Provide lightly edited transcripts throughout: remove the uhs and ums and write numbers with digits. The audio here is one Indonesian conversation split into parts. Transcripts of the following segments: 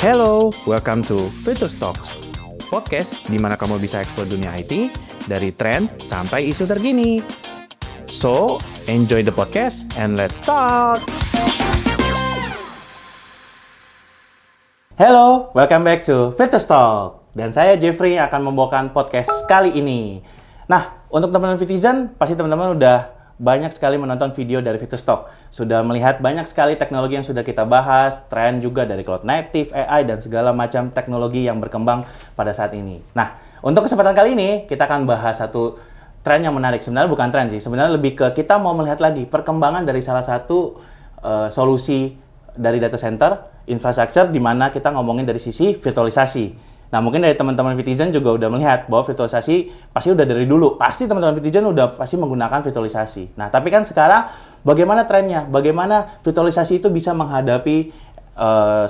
Hello, welcome to Virtus Talks, podcast di mana kamu bisa eksplor dunia IT dari tren sampai isu terkini. So, enjoy the podcast and let's start! Hello, welcome back to Virtus Talk. Dan saya Jeffrey akan membawakan podcast kali ini. Nah, untuk teman-teman Vitizen, pasti teman-teman udah banyak sekali menonton video dari Virtus Talk. Sudah melihat banyak sekali teknologi yang sudah kita bahas, tren juga dari cloud native, AI, dan segala macam teknologi yang berkembang pada saat ini. Nah, untuk kesempatan kali ini, kita akan bahas satu tren yang menarik. Sebenarnya bukan tren sih, sebenarnya lebih ke kita mau melihat lagi perkembangan dari salah satu solusi dari data center, infrastructure, di mana kita ngomongin dari sisi virtualisasi. Nah, mungkin dari teman-teman Vitizen juga udah melihat bahwa virtualisasi pasti udah dari dulu. Pasti teman-teman Vitizen udah pasti menggunakan virtualisasi. Nah, tapi kan sekarang bagaimana trennya? Bagaimana virtualisasi itu bisa menghadapi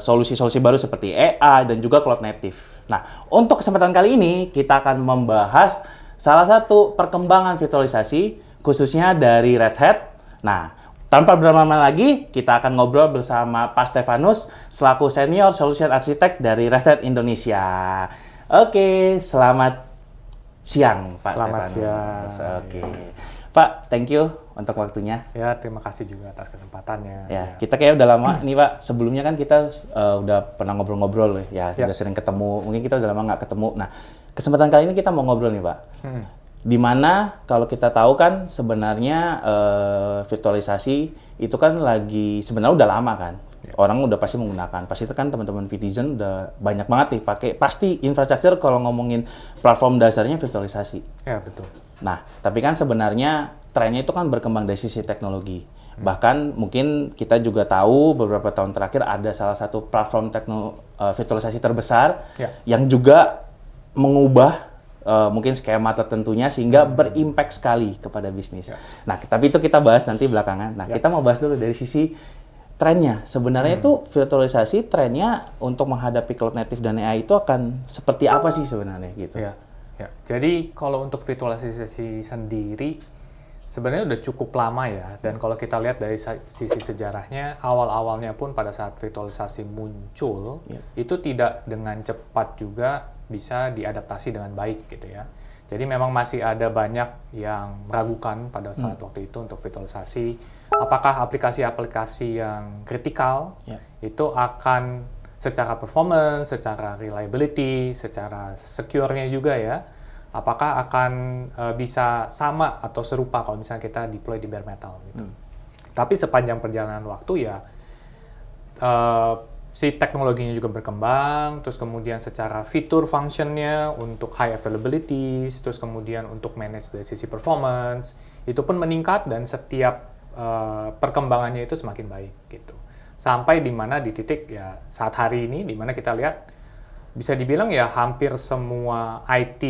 solusi-solusi baru seperti AI dan juga cloud native. Nah, untuk kesempatan kali ini kita akan membahas salah satu perkembangan virtualisasi khususnya dari Red Hat. Nah, tanpa berlama-lama lagi, kita akan ngobrol bersama Pak Stefanus selaku Senior Solution Architect dari Red Hat Indonesia. Oke, selamat siang Pak Selamat Stefanus. siang. Oke. Pak, thank you untuk waktunya. Ya, terima kasih juga atas kesempatannya. Ya, kita kayak udah lama nih Pak. Sebelumnya kan kita udah pernah ngobrol-ngobrol ya, udah sering ketemu. Mungkin kita udah lama nggak ketemu. Nah, kesempatan kali ini kita mau ngobrol nih Pak. Dimana kalau kita tahu kan sebenarnya virtualisasi itu kan lagi sebenarnya udah lama kan, orang udah pasti menggunakan, pasti itu kan teman-teman Vitizen udah banyak banget nih pakai, pasti infrastruktur kalau ngomongin platform dasarnya virtualisasi. Ya, betul. Nah, tapi kan sebenarnya trennya itu kan berkembang dari sisi teknologi. Bahkan mungkin kita juga tahu beberapa tahun terakhir ada salah satu platform virtualisasi terbesar yang juga mengubah mungkin skema tertentunya sehingga berimpact sekali kepada bisnis. Nah, tapi itu kita bahas nanti belakangan. Nah, kita mau bahas dulu dari sisi trennya. Sebenarnya itu virtualisasi trennya untuk menghadapi cloud native dan AI itu akan seperti apa sih sebenarnya gitu? Ya. Jadi kalau untuk virtualisasi sendiri sebenarnya udah cukup lama ya. Dan kalau kita lihat dari sisi sejarahnya, awal-awalnya pun pada saat virtualisasi muncul, itu tidak dengan cepat juga bisa diadaptasi dengan baik gitu ya. Jadi memang masih ada banyak yang meragukan pada saat waktu itu untuk virtualisasi. Apakah aplikasi-aplikasi yang kritikal itu akan secara performance, secara reliability, secara secure-nya juga ya, apakah akan bisa sama atau serupa kalau misalnya kita deploy di bare metal gitu. Tapi sepanjang perjalanan waktu ya, si teknologinya juga berkembang, terus kemudian secara fitur functionnya untuk high availability, terus kemudian untuk manage dari sisi performance, itu pun meningkat dan setiap perkembangannya itu semakin baik gitu. Sampai di mana di titik ya saat hari ini, di mana kita lihat bisa dibilang ya hampir semua IT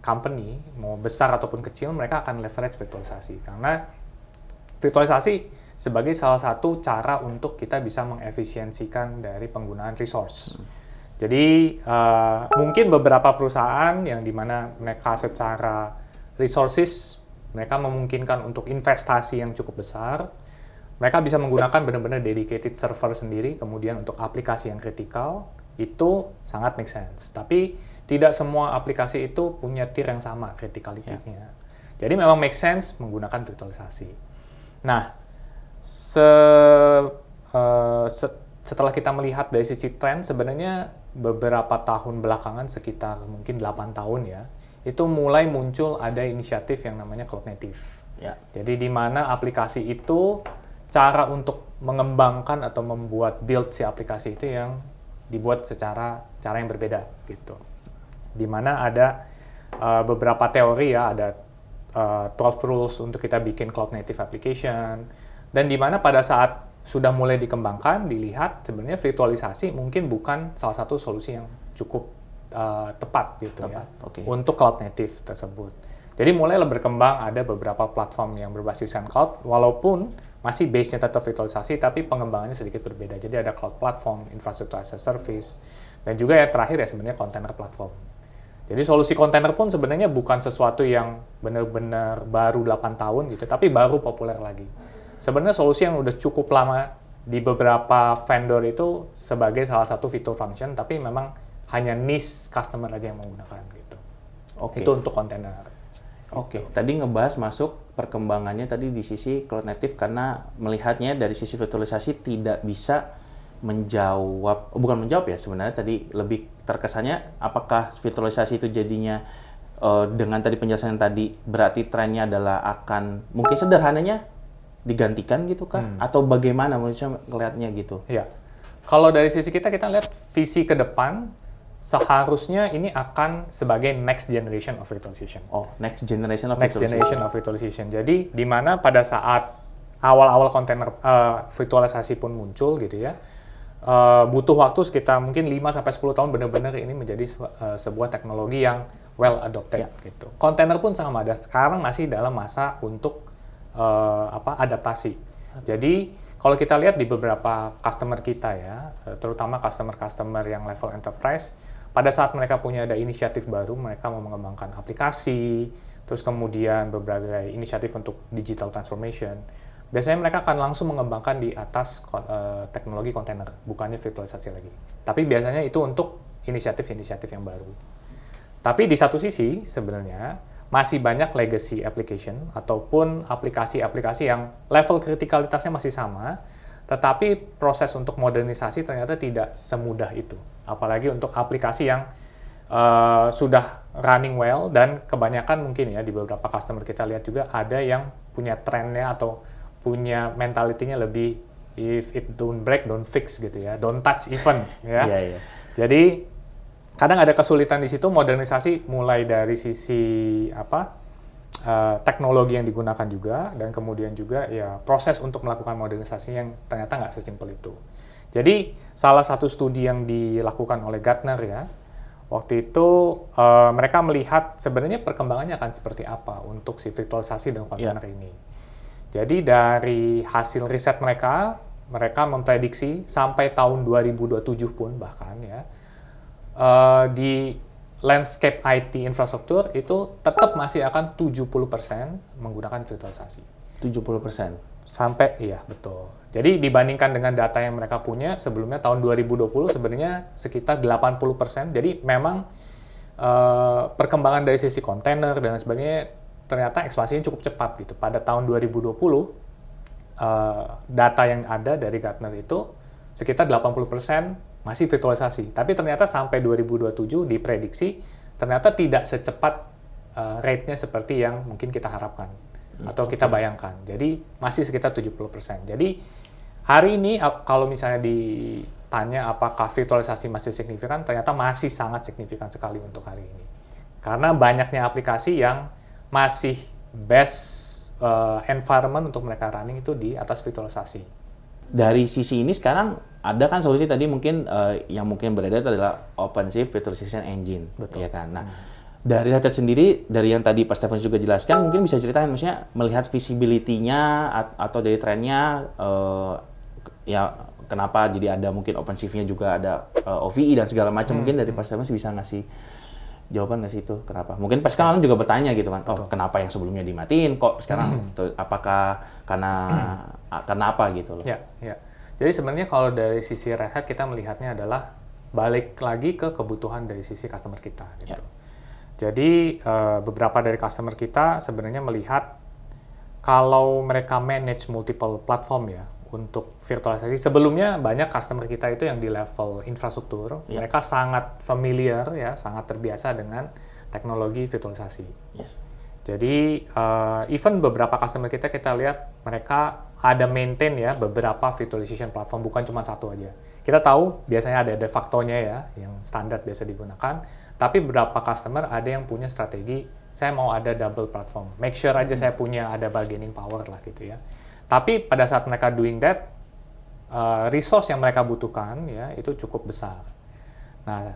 company, mau besar ataupun kecil, mereka akan leverage virtualisasi. Karena virtualisasi sebagai salah satu cara untuk kita bisa mengefisiensikan dari penggunaan resource. Jadi mungkin beberapa perusahaan yang dimana mereka secara resources, mereka memungkinkan untuk investasi yang cukup besar, mereka bisa menggunakan benar-benar dedicated server sendiri, kemudian untuk aplikasi yang kritikal, itu sangat make sense. Tapi tidak semua aplikasi itu punya tier yang sama criticality-nya. Jadi memang make sense menggunakan virtualisasi. Nah, setelah kita melihat dari sisi tren, sebenarnya beberapa tahun belakangan, sekitar mungkin 8 tahun ya, itu mulai muncul ada inisiatif yang namanya cloud native. Jadi di mana aplikasi itu, cara untuk mengembangkan atau membuat build si aplikasi itu yang dibuat secara cara yang berbeda gitu. Di mana ada beberapa teori ya, ada 12 rules untuk kita bikin cloud native application. Dan di mana pada saat sudah mulai dikembangkan, dilihat sebenarnya virtualisasi mungkin bukan salah satu solusi yang cukup tepat gitu ya untuk cloud native tersebut. Jadi mulai berkembang ada beberapa platform yang berbasiskan cloud, walaupun masih base-nya tetap virtualisasi, tapi pengembangannya sedikit berbeda. Jadi ada cloud platform, infrastructure as a service, dan juga yang terakhir ya sebenarnya container platform. Jadi solusi kontainer pun sebenarnya bukan sesuatu yang benar-benar baru 8 tahun gitu, tapi baru populer lagi. Sebenarnya solusi yang udah cukup lama di beberapa vendor itu sebagai salah satu fitur function, tapi memang hanya niche customer aja yang menggunakan gitu. Oke. Itu untuk kontainer. Oke, tadi ngebahas masuk perkembangannya tadi di sisi cloud native karena melihatnya dari sisi virtualisasi tidak bisa bukan menjawab ya sebenarnya tadi lebih terkesannya apakah virtualisasi itu jadinya dengan tadi penjelasan yang tadi berarti trennya adalah akan mungkin sederhananya digantikan gitu kah? Atau bagaimana manusia ngelihatnya gitu? Iya. Kalau dari sisi kita lihat visi ke depan seharusnya ini akan sebagai next generation of virtualization. Oh, next generation of Next virtualization. generation of virtualization. Jadi di mana pada saat awal-awal kontainer virtualisasi pun muncul gitu ya, butuh waktu sekitar mungkin 5-10 tahun benar-benar ini menjadi sebuah teknologi yang well adopted gitu. Kontainer pun sama, dan sekarang masih dalam masa untuk adaptasi. Jadi kalau kita lihat di beberapa customer kita ya, terutama customer yang level enterprise, pada saat mereka punya ada inisiatif baru, mereka mau mengembangkan aplikasi, terus kemudian beberapa inisiatif untuk digital transformation, biasanya mereka akan langsung mengembangkan di atas teknologi kontainer, bukannya virtualisasi lagi. Tapi biasanya itu untuk inisiatif-inisiatif yang baru. Tapi di satu sisi sebenarnya masih banyak legacy application ataupun aplikasi-aplikasi yang level kritikalitasnya masih sama, tetapi proses untuk modernisasi ternyata tidak semudah itu. Apalagi untuk aplikasi yang sudah running well, dan kebanyakan mungkin ya di beberapa customer kita lihat juga ada yang punya trennya atau punya mentality-nya lebih if it don't break, don't fix gitu ya, don't touch even ya. Iya. Jadi kadang ada kesulitan di situ, modernisasi mulai dari sisi teknologi yang digunakan juga, dan kemudian juga ya proses untuk melakukan modernisasi yang ternyata nggak sesimpel itu. Jadi salah satu studi yang dilakukan oleh Gartner ya, waktu itu mereka melihat sebenarnya perkembangannya akan seperti apa untuk si virtualisasi dan kontainer ini. Jadi dari hasil riset mereka memprediksi sampai tahun 2027 pun bahkan ya, di landscape IT infrastruktur itu tetap masih akan 70% menggunakan virtualisasi. 70%? Sampai, iya betul. Jadi dibandingkan dengan data yang mereka punya sebelumnya tahun 2020 sebenarnya sekitar 80%. Jadi memang perkembangan dari sisi kontainer dan sebagainya ternyata ekspansinya cukup cepat gitu. Pada tahun 2020 data yang ada dari Gartner itu sekitar 80% masih virtualisasi. Tapi ternyata sampai 2027 diprediksi ternyata tidak secepat rate-nya seperti yang mungkin kita harapkan atau kita bayangkan. Jadi masih sekitar 70%. Jadi hari ini kalau misalnya ditanya apakah virtualisasi masih signifikan, ternyata masih sangat signifikan sekali untuk hari ini. Karena banyaknya aplikasi yang masih best environment untuk mereka running itu di atas virtualisasi. Dari sisi ini sekarang ada kan solusi tadi mungkin yang mungkin beredar adalah OpenShift Virtualization Engine. Betul. Ya kan? Nah, dari Red Hat sendiri, dari yang tadi Pak Stefan juga jelaskan, mungkin bisa ceritain maksudnya melihat visibility-nya atau dari trennya ya kenapa jadi ada mungkin OpenShift-nya juga ada OVE dan segala macam. Mungkin dari Pak Stefan bisa ngasih jawaban nggak sih itu kenapa? Mungkin pasti kan orang juga bertanya gitu kan, oh kenapa yang sebelumnya dimatiin kok sekarang apakah karena apa gitu loh? Ya. Jadi sebenarnya kalau dari sisi Red Hat kita melihatnya adalah balik lagi ke kebutuhan dari sisi customer kita gitu. Ya. Jadi beberapa dari customer kita sebenarnya melihat kalau mereka manage multiple platform ya untuk virtualisasi. Sebelumnya banyak customer kita itu yang di level infrastruktur, mereka sangat familiar ya, sangat terbiasa dengan teknologi virtualisasi. Yes. Jadi even beberapa customer kita lihat mereka ada maintain ya beberapa virtualization platform, bukan cuma satu aja. Kita tahu biasanya ada de facto-nya ya yang standar biasa digunakan, tapi beberapa customer ada yang punya strategi saya mau ada double platform. Make sure aja saya punya ada bargaining power lah gitu ya. Tapi pada saat mereka doing that, resource yang mereka butuhkan ya itu cukup besar. Nah,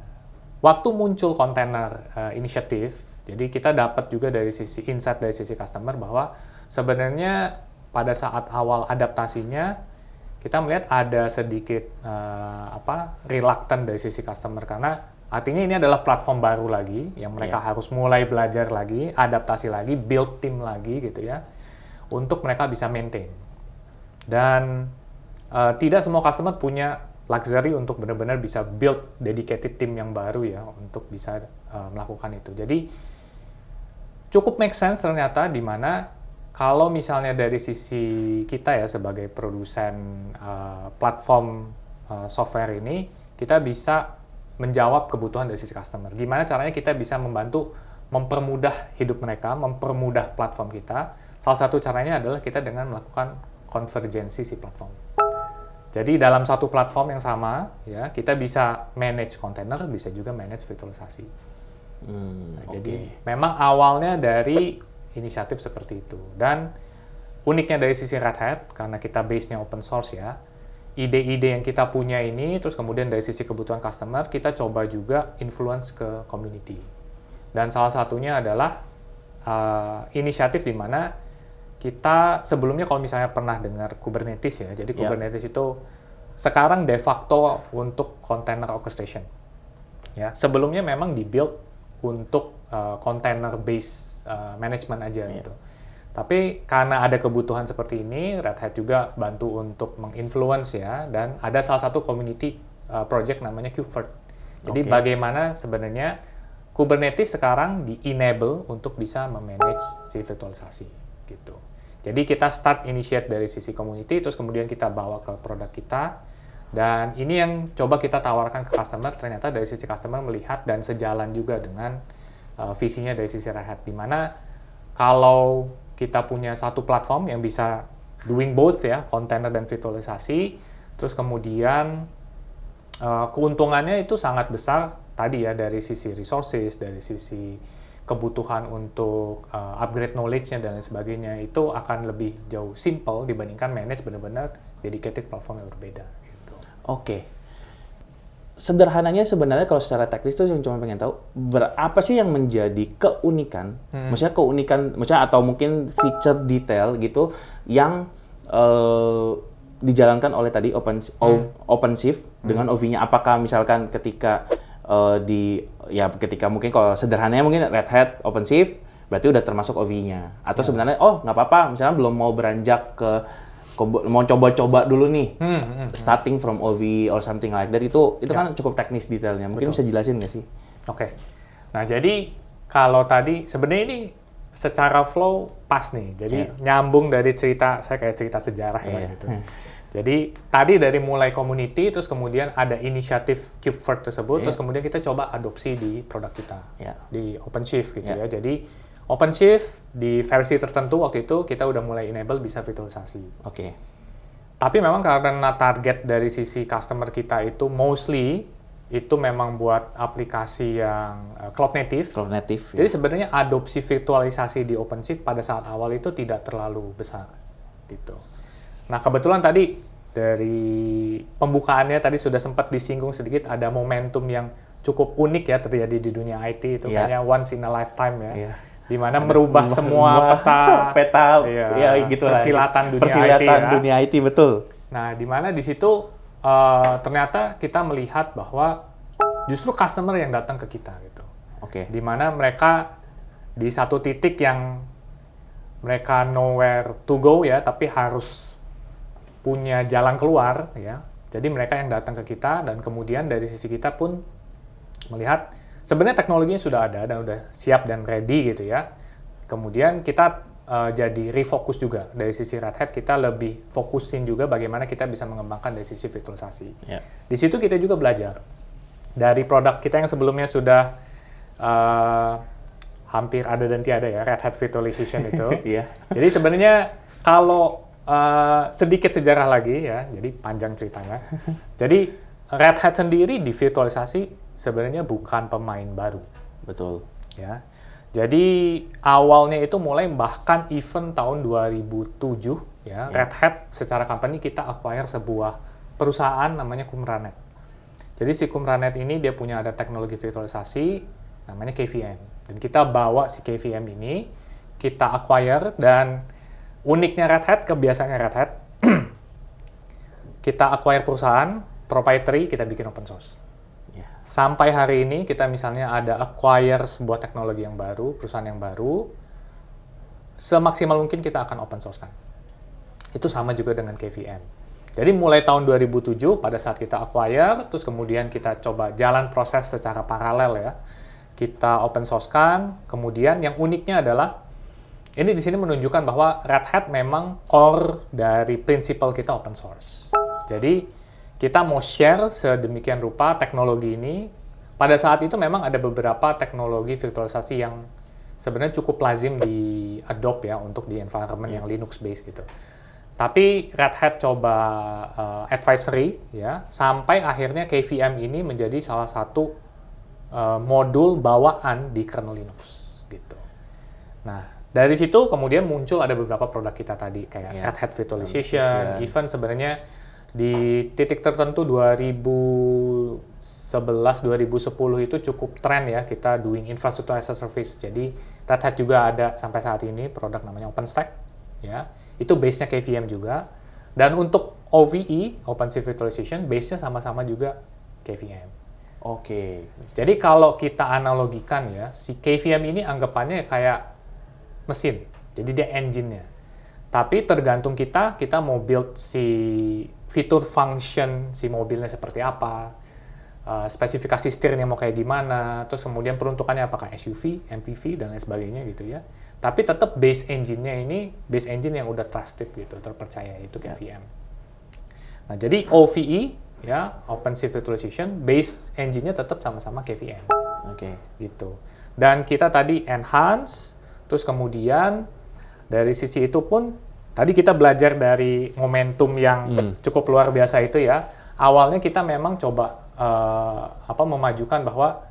waktu muncul container initiative, jadi kita dapat juga dari sisi insight dari sisi customer bahwa sebenarnya pada saat awal adaptasinya kita melihat ada sedikit reluctant dari sisi customer karena artinya ini adalah platform baru lagi yang mereka harus mulai belajar lagi, adaptasi lagi, build team lagi gitu ya, untuk mereka bisa maintain. Dan tidak semua customer punya luxury untuk benar-benar bisa build dedicated team yang baru ya untuk bisa melakukan itu. Jadi cukup make sense ternyata di mana kalau misalnya dari sisi kita ya sebagai produsen platform software ini, kita bisa menjawab kebutuhan dari sisi customer. Gimana caranya kita bisa membantu mempermudah hidup mereka, mempermudah platform kita. Salah satu caranya adalah kita dengan melakukan konvergensi si platform. Jadi dalam satu platform yang sama, ya kita bisa manage container, bisa juga manage virtualisasi. Jadi memang awalnya dari inisiatif seperti itu. Dan uniknya dari sisi Red Hat, karena kita base-nya open source ya, ide-ide yang kita punya ini, terus kemudian dari sisi kebutuhan customer, kita coba juga influence ke community. Dan salah satunya adalah inisiatif di mana kita sebelumnya kalau misalnya pernah dengar Kubernetes ya, jadi Kubernetes itu sekarang de facto untuk container orchestration. Ya, sebelumnya memang di-build untuk container based management aja gitu. Tapi karena ada kebutuhan seperti ini, Red Hat juga bantu untuk menginfluence ya, dan ada salah satu community project namanya KubeVirt. Jadi bagaimana sebenarnya Kubernetes sekarang di-enable untuk bisa memanage si virtualisasi gitu. Jadi kita start initiate dari sisi community, terus kemudian kita bawa ke produk kita, dan ini yang coba kita tawarkan ke customer. Ternyata dari sisi customer melihat dan sejalan juga dengan visinya dari sisi Red Hat, di mana kalau kita punya satu platform yang bisa doing both ya, container dan virtualisasi, terus kemudian keuntungannya itu sangat besar tadi ya, dari sisi resources, dari sisi kebutuhan untuk upgrade knowledge-nya dan lain sebagainya, itu akan lebih jauh simple dibandingkan manage benar-benar dedicated platform yang berbeda. Gitu. Oke. Sederhananya sebenarnya kalau secara teknis itu yang cuma pengen tahu, berapa sih yang menjadi keunikan, maksudnya atau mungkin feature detail gitu yang dijalankan oleh tadi OpenShift dengan OV-nya. Apakah misalkan ketika ketika mungkin kalau sederhananya mungkin Red Hat OpenShift berarti udah termasuk OV-nya, atau sebenarnya nggak apa-apa, misalnya belum mau beranjak ke mau coba-coba dulu nih, starting from OV or something like that, itu kan cukup teknis detailnya. Mungkin bisa jelasin nggak sih? Oke. Nah, jadi kalau tadi sebenarnya ini secara flow pas nih. Jadi nyambung dari cerita, saya kayak cerita sejarah gitu. Jadi tadi dari mulai community, terus kemudian ada inisiatif KubeVirt tersebut, terus kemudian kita coba adopsi di produk kita, di OpenShift gitu ya. Jadi OpenShift di versi tertentu waktu itu kita udah mulai enable bisa virtualisasi. Tapi memang karena target dari sisi customer kita itu mostly itu memang buat aplikasi yang cloud native. Jadi sebenarnya adopsi virtualisasi di OpenShift pada saat awal itu tidak terlalu besar gitu. Nah, kebetulan tadi dari pembukaannya tadi sudah sempat disinggung sedikit, ada momentum yang cukup unik ya terjadi di dunia IT, itu kayaknya once in a lifetime ya. Di mana merubah semua peta gitu persilatan dunia IT, betul. Nah, di mana di situ ternyata kita melihat bahwa justru customer yang datang ke kita gitu. Di mana mereka di satu titik yang mereka nowhere to go ya, tapi harus punya jalan keluar ya. Jadi mereka yang datang ke kita, dan kemudian dari sisi kita pun melihat sebenarnya teknologinya sudah ada dan udah siap dan ready gitu ya. Kemudian kita jadi refocus juga dari sisi Red Hat, kita lebih fokusin juga bagaimana kita bisa mengembangkan dari sisi virtualisasi. Di situ kita juga belajar dari produk kita yang sebelumnya sudah hampir ada dan tiada ya, Red Hat Virtualization itu. Jadi sebenarnya kalau sedikit sejarah lagi ya, jadi panjang ceritanya. Jadi Red Hat sendiri di virtualisasi sebenarnya bukan pemain baru. Betul. Ya. Jadi awalnya itu mulai bahkan even tahun 2007 ya, Red Hat secara company kita acquire sebuah perusahaan namanya Qumranet. Jadi si Qumranet ini dia punya ada teknologi virtualisasi namanya KVM. Dan kita bawa si KVM ini, kita acquire, dan uniknya Red Hat, kebiasaannya Red Hat, kita acquire perusahaan, proprietary, kita bikin open source. Sampai hari ini kita misalnya ada acquire sebuah teknologi yang baru, perusahaan yang baru, semaksimal mungkin kita akan open source kan. Itu sama juga dengan KVM. Jadi mulai tahun 2007 pada saat kita acquire, terus kemudian kita coba jalan proses secara paralel ya. Kita open source-kan, kemudian yang uniknya adalah ini di sini menunjukkan bahwa Red Hat memang core dari prinsipal kita open source. Jadi kita mau share sedemikian rupa teknologi ini. Pada saat itu memang ada beberapa teknologi virtualisasi yang sebenarnya cukup lazim di adopt ya untuk di environment yang Linux based gitu. Tapi Red Hat coba advisory ya sampai akhirnya KVM ini menjadi salah satu modul bawaan di kernel Linux gitu. Nah, dari situ kemudian muncul ada beberapa produk kita tadi kayak Red Hat Virtualization, even sebenarnya di titik tertentu 2011-2010 itu cukup tren ya kita doing infrastructure as a service. Jadi Red Hat juga ada sampai saat ini produk namanya OpenStack ya. Itu base-nya KVM juga. Dan untuk OVE, OpenShift Virtualization, base-nya sama-sama juga KVM. Oke. Jadi kalau kita analogikan ya, si KVM ini anggapannya kayak mesin. Jadi dia engine-nya. Tapi tergantung kita mau build si fitur function si mobilnya seperti apa, spesifikasi setirnya mau kayak gimana, terus kemudian peruntukannya apakah SUV, MPV, dan lain sebagainya gitu ya. Tapi tetap base engine-nya ini, base engine yang udah trusted gitu, terpercaya, itu KVM. Nah, jadi OVE, ya, OpenShift Virtualization, base engine-nya tetap sama-sama KVM. Oke. Gitu. Dan kita tadi enhance, terus kemudian dari sisi itu pun, tadi kita belajar dari momentum yang cukup luar biasa itu ya. Awalnya kita memang coba memajukan bahwa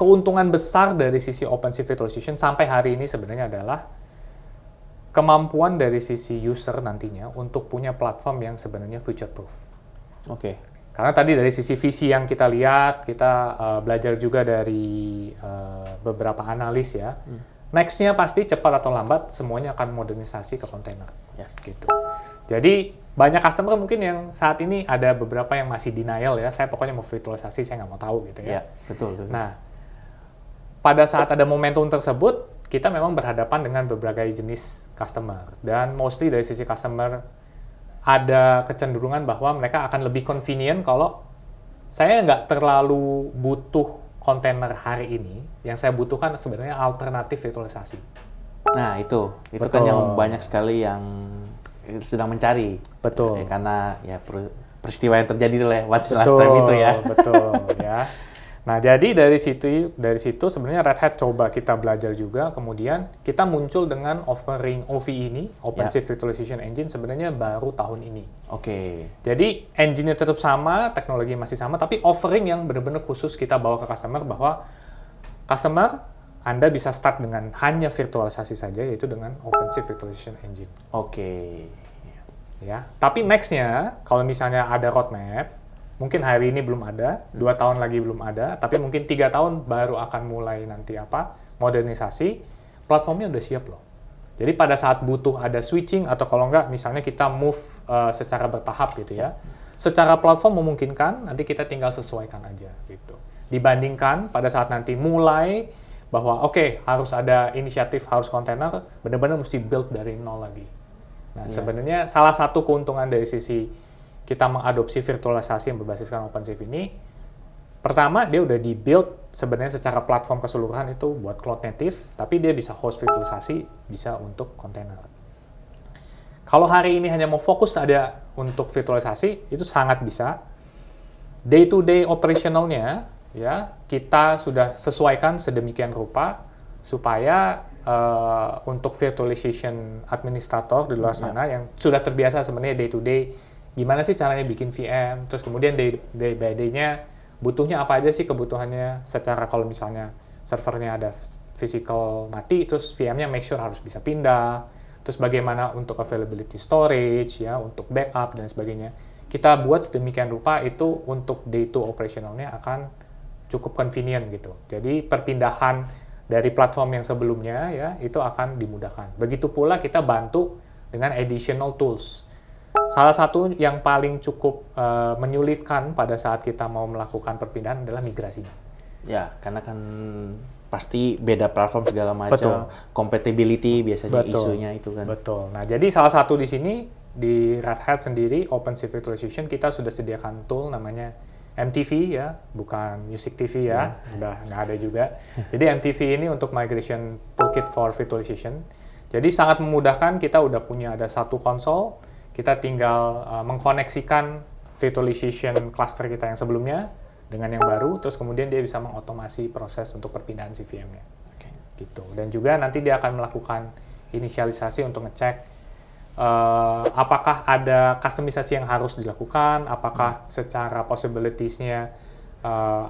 keuntungan besar dari sisi OpenShift Virtualization sampai hari ini sebenarnya adalah kemampuan dari sisi user nantinya untuk punya platform yang sebenarnya future proof. Oke. Karena tadi dari sisi visi yang kita lihat, kita belajar juga dari beberapa analis ya. Next-nya pasti cepat atau lambat semuanya akan modernisasi ke kontainer. Yes. Gitu. Jadi banyak customer mungkin yang saat ini ada beberapa yang masih denial ya. Saya pokoknya mau virtualisasi, saya nggak mau tahu gitu ya. Ya, betul. Nah, pada saat ada momentum tersebut, kita memang berhadapan dengan berbagai jenis customer. Dan mostly dari sisi customer, ada kecenderungan bahwa mereka akan lebih convenient kalau saya nggak terlalu butuh kontainer hari ini. Yang saya butuhkan sebenarnya alternatif virtualisasi. Nah, itu Betul. kan yang banyak sekali yang sedang mencari. Betul. Karena ya peristiwa yang terjadi lewat last time itu ya. Betul, ya. Nah, jadi dari situ sebenarnya Red Hat coba kita belajar juga, kemudian kita muncul dengan offering OVE ini, OpenShift Virtualization Engine, sebenarnya baru tahun ini. Oke. Jadi engine-nya tetap sama, teknologi masih sama, tapi offering yang benar-benar khusus kita bawa ke customer bahwa customer, Anda bisa start dengan hanya virtualisasi saja, yaitu dengan OpenShift Virtualization Engine. Oke. Ya, tapi next-nya, kalau misalnya ada roadmap, mungkin hari ini belum ada, 2 tahun lagi belum ada, tapi mungkin 3 tahun baru akan mulai nanti modernisasi, platformnya udah siap loh. Jadi pada saat butuh ada switching, atau kalau enggak, misalnya kita move secara bertahap gitu ya, secara platform memungkinkan, nanti kita tinggal sesuaikan aja gitu. Dibandingkan pada saat nanti mulai, bahwa oke, harus ada inisiatif, harus kontainer, benar-benar mesti build dari nol lagi. Nah, sebenarnya salah satu keuntungan dari sisi kita mengadopsi virtualisasi yang berbasiskan OpenShift ini, pertama dia udah di-build sebenarnya secara platform keseluruhan itu buat cloud native, tapi dia bisa host virtualisasi, bisa untuk kontainer. Kalau hari ini hanya mau fokus ada untuk virtualisasi, itu sangat bisa. Day-to-day operationalnya, ya kita sudah sesuaikan sedemikian rupa supaya untuk virtualization administrator di luar sana yang sudah terbiasa sebenarnya day-to-day gimana sih caranya bikin VM, terus kemudian day by day-nya butuhnya apa aja sih kebutuhannya secara kalau misalnya servernya ada physical mati, terus VM-nya make sure harus bisa pindah, terus bagaimana untuk availability storage, ya untuk backup dan sebagainya. Kita buat sedemikian rupa itu untuk day to operationalnya akan cukup convenient gitu. Jadi perpindahan dari platform yang sebelumnya ya itu akan dimudahkan. Begitu pula kita bantu dengan additional tools. Salah satu yang paling cukup menyulitkan pada saat kita mau melakukan perpindahan adalah migrasi. Ya, karena kan pasti beda platform segala macam, compatibility biasanya isunya itu kan. Betul. Nah, jadi salah satu di sini di Red Hat sendiri, OpenShift Virtualization, kita sudah sediakan tool namanya MTV ya, bukan Music TV ya, udah nggak ada juga. Jadi MTV ini untuk Migration Toolkit for Virtualization. Jadi sangat memudahkan, kita udah punya ada satu konsol, kita tinggal mengkoneksikan virtualization cluster kita yang sebelumnya dengan yang baru, terus kemudian dia bisa mengotomasi proses untuk perpindahan CVM-nya. Gitu. Dan juga nanti dia akan melakukan inisialisasi untuk ngecek apakah ada customisasi yang harus dilakukan, apakah secara possibilities-nya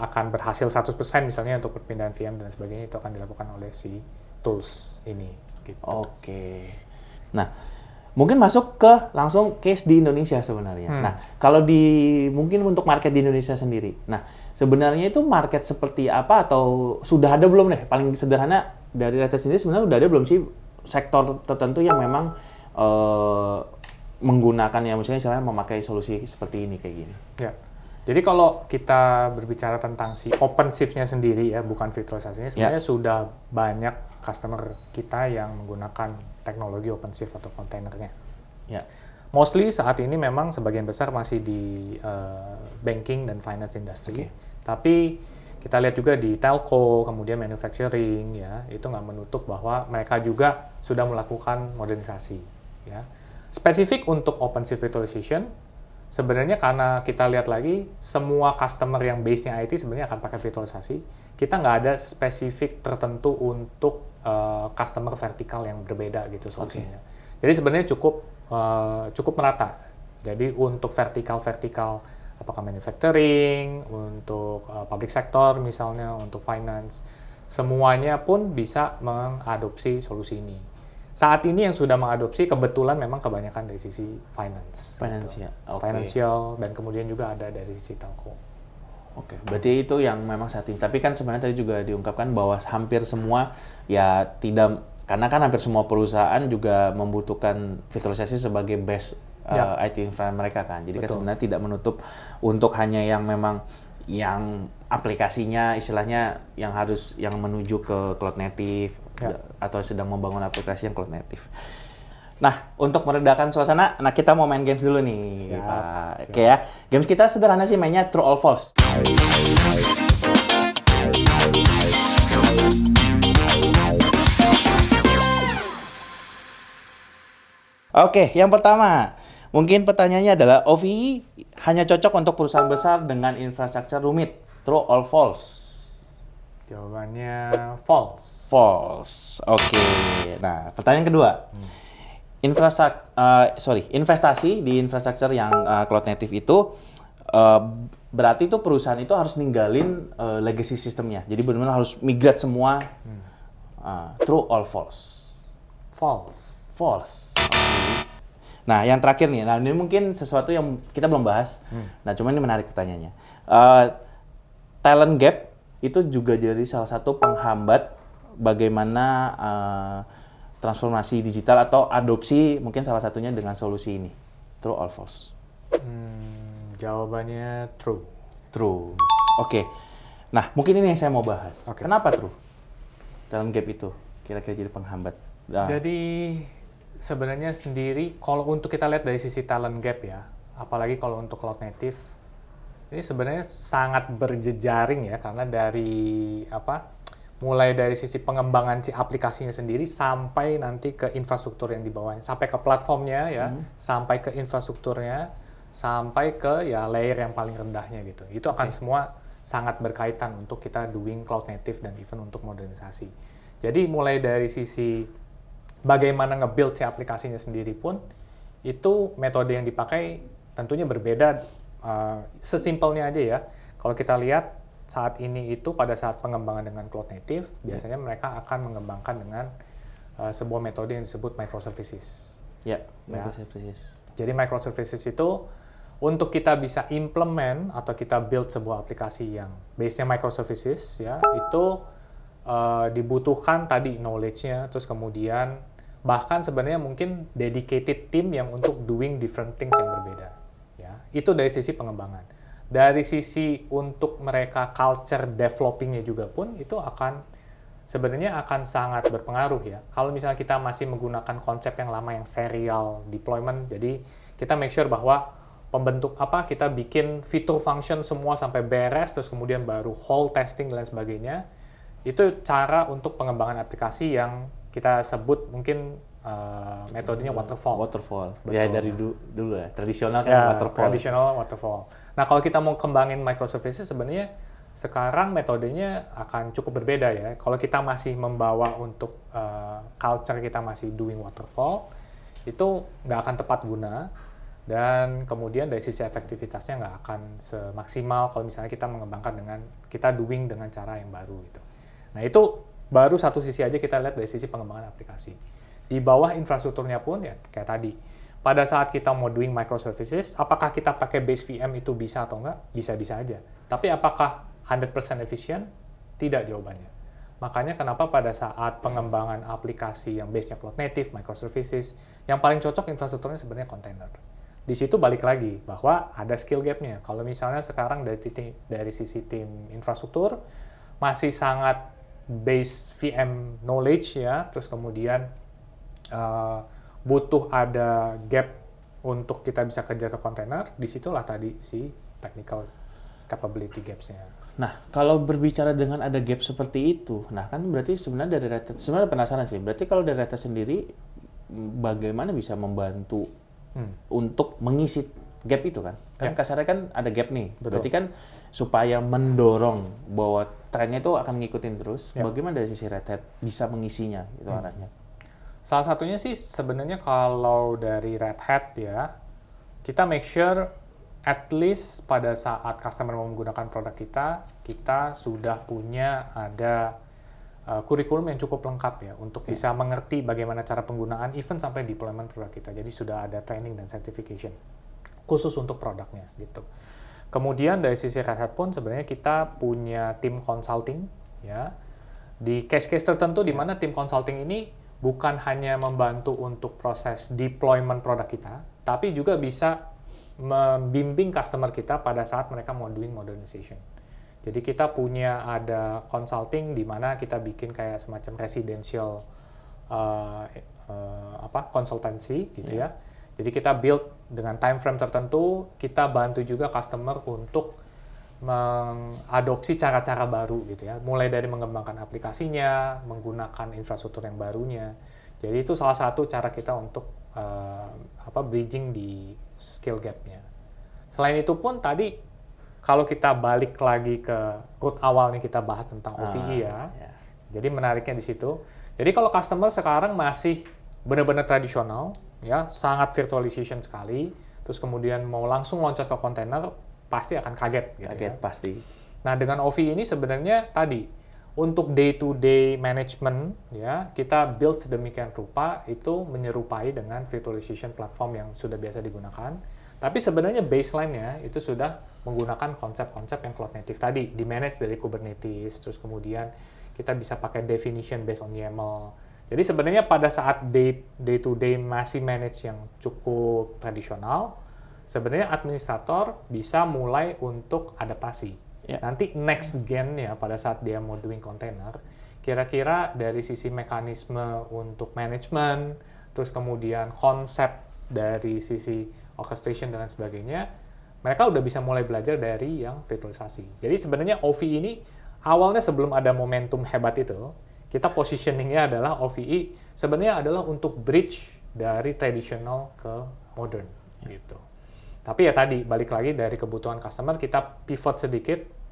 akan berhasil 100% misalnya untuk perpindahan VM dan sebagainya, itu akan dilakukan oleh si tools ini. Gitu. Oke. Nah, mungkin masuk ke langsung case di Indonesia sebenarnya. Nah, kalau mungkin untuk market di Indonesia sendiri. Nah, sebenarnya itu market seperti apa atau sudah ada belum deh? Paling sederhana dari Red Hat sendiri sebenarnya udah ada belum sih sektor tertentu yang memang menggunakan ya misalnya memakai solusi seperti ini kayak gini. Ya. Jadi kalau kita berbicara tentang si OpenShift-nya sendiri ya, bukan virtualisasinya, sebenarnya sudah banyak customer kita yang menggunakan teknologi OpenShift atau kontainernya. Ya. Mostly saat ini memang sebagian besar masih di banking dan finance industry. Tapi kita lihat juga di telco, kemudian manufacturing, ya itu nggak menutup bahwa mereka juga sudah melakukan modernisasi. Ya. Spesifik untuk OpenShift Virtualization, sebenarnya karena kita lihat lagi, semua customer yang base-nya IT sebenarnya akan pakai virtualisasi. Kita nggak ada spesifik tertentu untuk customer vertikal yang berbeda gitu solusinya. Jadi sebenarnya cukup merata. Jadi untuk vertikal, apakah manufacturing, untuk public sector misalnya, untuk finance, semuanya pun bisa mengadopsi solusi ini. Saat ini yang sudah mengadopsi kebetulan memang kebanyakan dari sisi finance. Financial, gitu. Financial, dan kemudian juga ada dari sisi telco. Oke, berarti itu yang memang saat ini. Tapi kan sebenarnya tadi juga diungkapkan bahwa hampir semua ya tidak, karena kan hampir semua perusahaan juga membutuhkan virtualisasi sebagai base IT infra mereka kan. Jadi kan sebenarnya tidak menutup untuk hanya yang memang yang aplikasinya istilahnya yang menuju ke cloud native atau sedang membangun aplikasi yang cloud native. Nah, untuk meredakan suasana, kita mau main games dulu nih, Pak. Oke ya, games kita sederhana sih, mainnya True or False. Oke, yang pertama, mungkin pertanyaannya adalah OVE hanya cocok untuk perusahaan besar dengan infrastruktur rumit. True or false? Jawabannya false. False. Oke. Nah, pertanyaan kedua. Investasi di infrastruktur yang cloud native itu berarti itu perusahaan itu harus ninggalin legacy sistemnya. Jadi benar-benar harus migrate semua. True or false? False. False. Okay. Nah, yang terakhir nih. Nah, ini mungkin sesuatu yang kita belum bahas. Nah, cuman ini menarik pertanyaannya. Talent gap itu juga jadi salah satu penghambat bagaimana transformasi digital atau adopsi mungkin salah satunya dengan solusi ini. True or false? Jawabannya true. True. Oke. Nah, mungkin ini yang saya mau bahas. Kenapa true? Talent gap itu kira-kira jadi penghambat. Jadi sebenarnya sendiri kalau untuk kita lihat dari sisi talent gap ya, apalagi kalau untuk cloud native, ini sebenarnya sangat berjejaring ya, karena dari mulai dari sisi pengembangan aplikasinya sendiri sampai nanti ke infrastruktur yang di bawahnya, sampai ke platformnya ya, sampai ke infrastrukturnya, sampai ke layer yang paling rendahnya gitu. Itu akan semua sangat berkaitan untuk kita doing cloud native dan even untuk modernisasi. Jadi mulai dari sisi bagaimana nge-build si aplikasinya sendiri pun, itu metode yang dipakai tentunya berbeda. Sesimpelnya aja ya, kalau kita lihat saat ini itu pada saat pengembangan dengan cloud native, biasanya mereka akan mengembangkan dengan sebuah metode yang disebut microservices. Microservices. Jadi microservices itu untuk kita bisa implement atau kita build sebuah aplikasi yang base-nya microservices ya, itu dibutuhkan tadi knowledge-nya, terus kemudian bahkan sebenarnya mungkin dedicated team yang untuk doing different things yang berbeda. Itu dari sisi pengembangan. Dari sisi untuk mereka culture developing-nya juga pun itu akan sebenarnya akan sangat berpengaruh ya. Kalau misalnya kita masih menggunakan konsep yang lama yang serial deployment, jadi kita make sure bahwa kita bikin fitur function semua sampai beres, terus kemudian baru whole testing dan lain sebagainya. Itu cara untuk pengembangan aplikasi yang kita sebut mungkin metodenya waterfall. Waterfall. Betul. Ya dari dulu ya, tradisional kan Ya, waterfall. traditional waterfall. Nah, kalau kita mau kembangin microservices sebenarnya sekarang metodenya akan cukup berbeda ya. Kalau kita masih membawa untuk culture kita masih doing waterfall, itu nggak akan tepat guna, dan kemudian dari sisi efektivitasnya nggak akan semaksimal kalau misalnya kita mengembangkan kita doing dengan cara yang baru gitu. Nah, itu baru satu sisi aja kita lihat dari sisi pengembangan aplikasi. Di bawah infrastrukturnya pun ya kayak tadi. Pada saat kita mau doing microservices, apakah kita pakai base VM itu bisa atau enggak? Bisa-bisa aja. Tapi apakah 100% efisien? Tidak jawabannya. Makanya kenapa pada saat pengembangan aplikasi yang base-nya cloud native, microservices, yang paling cocok infrastrukturnya sebenarnya container. Di situ balik lagi bahwa ada skill gap-nya. Kalau misalnya sekarang dari sisi tim infrastruktur masih sangat base VM knowledge ya, terus kemudian butuh ada gap untuk kita bisa kejar ke kontainer, disitulah tadi si technical capability gaps-nya. Nah, kalau berbicara dengan ada gap seperti itu, nah kan berarti sebenarnya dari Red Hat, sebenarnya penasaran sih, berarti kalau dari Red Hat sendiri, bagaimana bisa membantu untuk mengisi gap itu kan? Kan kasarnya kan ada gap nih, berarti kan supaya mendorong bahwa trennya itu akan ngikutin terus, bagaimana dari sisi Red Hat bisa mengisinya, itu arahnya? Salah satunya sih sebenarnya kalau dari Red Hat ya, kita make sure at least pada saat customer mau menggunakan produk kita sudah punya ada kurikulum yang cukup lengkap ya untuk bisa mengerti bagaimana cara penggunaan even sampai deployment produk kita. Jadi sudah ada training dan certification khusus untuk produknya gitu. Kemudian dari sisi Red Hat pun sebenarnya kita punya tim consulting ya. Di case-case tertentu di mana tim consulting ini bukan hanya membantu untuk proses deployment produk kita, tapi juga bisa membimbing customer kita pada saat mereka mau doing modernization. Jadi kita punya ada consulting di mana kita bikin kayak semacam residential konsultansi gitu ya. Jadi kita build dengan time frame tertentu, kita bantu juga customer untuk mengadopsi cara-cara baru gitu ya, mulai dari mengembangkan aplikasinya, menggunakan infrastruktur yang barunya. Jadi itu salah satu cara kita untuk bridging di skill gap-nya. Selain itu pun tadi kalau kita balik lagi ke root awalnya kita bahas tentang OVE ya. Jadi menariknya di situ. Jadi kalau customer sekarang masih benar-benar tradisional ya, sangat virtualization sekali, terus kemudian mau langsung loncat ke kontainer, pasti akan kaget. Kaget pasti. Nah, dengan OVE ini sebenarnya tadi untuk day-to-day management ya, kita build sedemikian rupa itu menyerupai dengan virtualization platform yang sudah biasa digunakan. Tapi sebenarnya baseline-nya itu sudah menggunakan konsep-konsep yang cloud native tadi, di manage dari Kubernetes, terus kemudian kita bisa pakai definition based on YAML. Jadi sebenarnya pada saat day-to-day masih manage yang cukup tradisional, sebenarnya administrator bisa mulai untuk adaptasi. Nanti next gen ya pada saat dia mau doing container, kira-kira dari sisi mekanisme untuk management, terus kemudian konsep dari sisi orchestration dan lain sebagainya, mereka udah bisa mulai belajar dari yang virtualisasi. Jadi sebenarnya OVE ini awalnya sebelum ada momentum hebat itu, kita positioningnya adalah OVE sebenarnya adalah untuk bridge dari traditional ke modern gitu. Tapi ya tadi, balik lagi dari kebutuhan customer, kita pivot sedikit.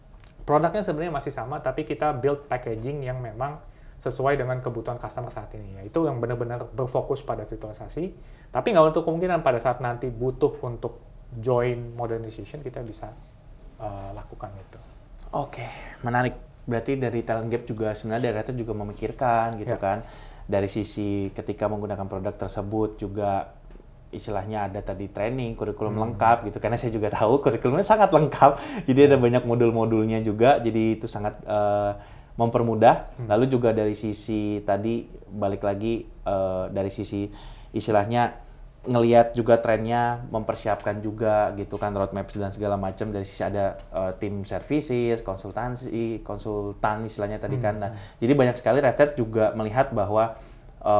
Produknya sebenarnya masih sama, tapi kita build packaging yang memang sesuai dengan kebutuhan customer saat ini. Ya. Itu yang benar-benar berfokus pada virtualisasi. Tapi nggak untuk kemungkinan pada saat nanti butuh untuk join modernization, kita bisa lakukan itu. Oke, menarik. Berarti dari talent gap juga sebenarnya dari Red Hat juga memikirkan gitu kan. Dari sisi ketika menggunakan produk tersebut juga istilahnya ada tadi training, kurikulum lengkap gitu. Karena saya juga tahu kurikulumnya sangat lengkap. Jadi ada banyak modul-modulnya juga. Jadi itu sangat mempermudah. Lalu juga dari sisi tadi balik lagi dari sisi istilahnya ngelihat juga trennya, mempersiapkan juga gitu kan roadmap dan segala macam dari sisi ada tim services, konsultan istilahnya tadi kan. Nah, jadi banyak sekali Red Hat juga melihat bahwa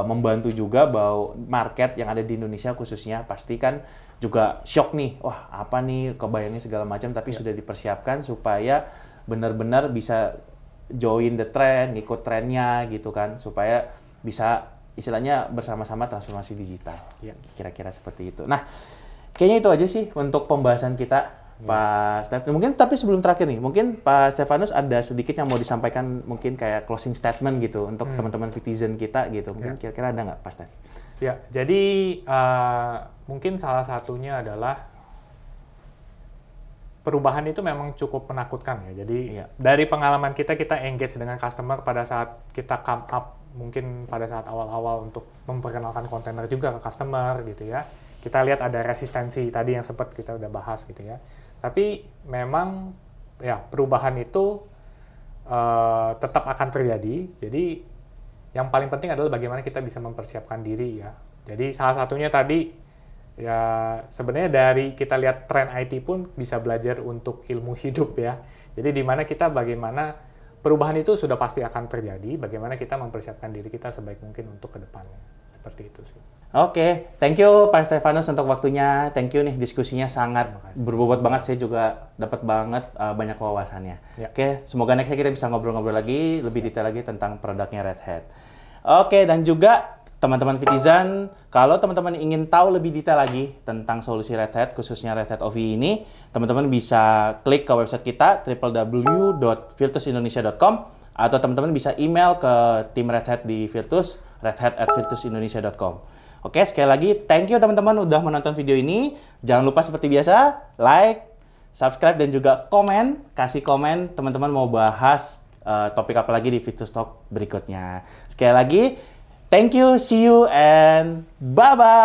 membantu juga bahwa market yang ada di Indonesia khususnya pasti kan juga shock nih, wah apa nih kebayangnya segala macam, tapi sudah dipersiapkan supaya benar-benar bisa join the trend, ngikut trennya gitu kan, supaya bisa istilahnya bersama-sama transformasi digital. Kira-kira seperti itu. Nah, kayaknya itu aja sih untuk pembahasan kita, Pak Stef. Mungkin tapi sebelum terakhir nih, mungkin Pak Stefanus ada sedikit yang mau disampaikan, mungkin kayak closing statement gitu untuk teman-teman Vitizen kita gitu. Mungkin kira-kira ada nggak, Pak Stef? Ya, jadi mungkin salah satunya adalah perubahan itu memang cukup menakutkan ya. Jadi dari pengalaman kita engage dengan customer pada saat kita come up, mungkin pada saat awal-awal untuk memperkenalkan kontainer juga ke customer gitu ya. Kita lihat ada resistensi tadi yang sempat kita udah bahas gitu ya. Tapi memang ya perubahan itu tetap akan terjadi. Jadi yang paling penting adalah bagaimana kita bisa mempersiapkan diri ya. Jadi salah satunya tadi ya sebenarnya dari kita lihat tren IT pun bisa belajar untuk ilmu hidup ya. Jadi di mana kita bagaimana perubahan itu sudah pasti akan terjadi, bagaimana kita mempersiapkan diri kita sebaik mungkin untuk ke depannya. Seperti itu sih. Oke, thank you Pak Stefanus untuk waktunya. Thank you nih, diskusinya sangat berbobot banget. Saya juga dapat banget banyak wawasannya. Oke, semoga nextnya kita bisa ngobrol-ngobrol lagi, lebih detail lagi tentang produknya Red Hat. Oke, dan juga teman-teman Vitizen, kalau teman-teman ingin tahu lebih detail lagi tentang solusi Red Hat, khususnya Red Hat OVE ini, teman-teman bisa klik ke website kita www.virtusindonesia.com, atau teman-teman bisa email ke tim Red Hat di Virtus, redhat@virtusindonesia.com. Oke, sekali lagi thank you teman-teman udah menonton video ini. Jangan lupa seperti biasa, like, subscribe, dan juga komen. Kasih komen teman-teman mau bahas topik apa lagi di Virtus Talk berikutnya. Sekali lagi, thank you, see you, and bye-bye!